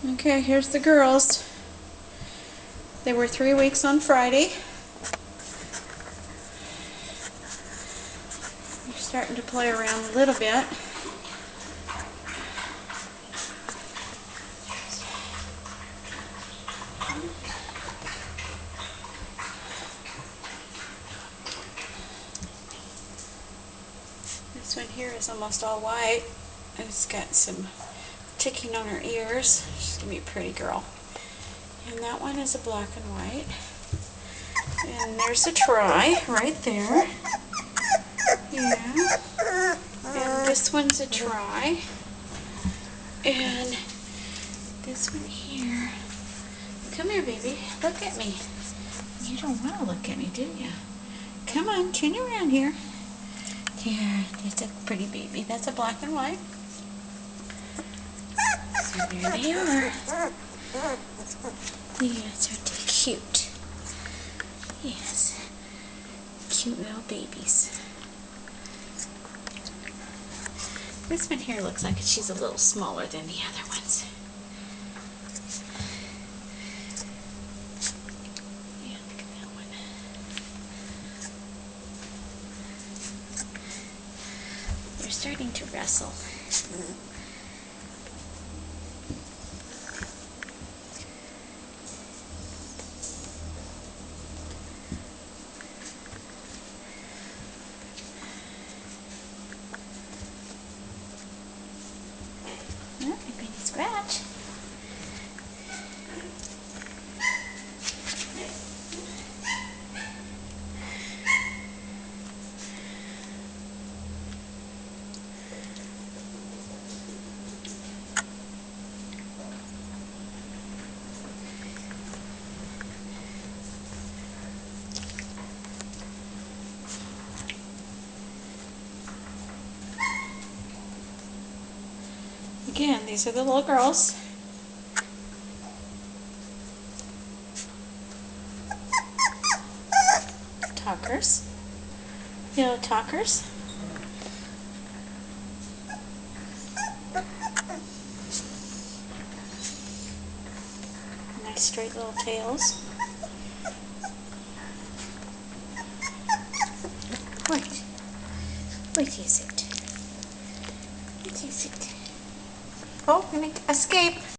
Okay, here's the girls. They were 3 weeks on Friday. They're starting to play around a little bit. This one here is almost all white. It's got some ticking on her ears. She's gonna be a pretty girl. And that one is a black and white. And there's a try right there. Yeah. And this one's a try. And this one here. Come here, baby. Look at me. You don't want to look at me, do you? Come on, turn around here. There, there's a pretty baby. That's a black and white. So there they are. Yes, aren't they cute? Yes. Cute little babies. This one here looks like she's a little smaller than the other ones. Yeah, look at that one. They're starting to wrestle. Oh, I'm going to scratch. Again, these are the little girls. Talkers. Little talkers. Nice straight little tails. What is it? What is it? Oh, gonna escape.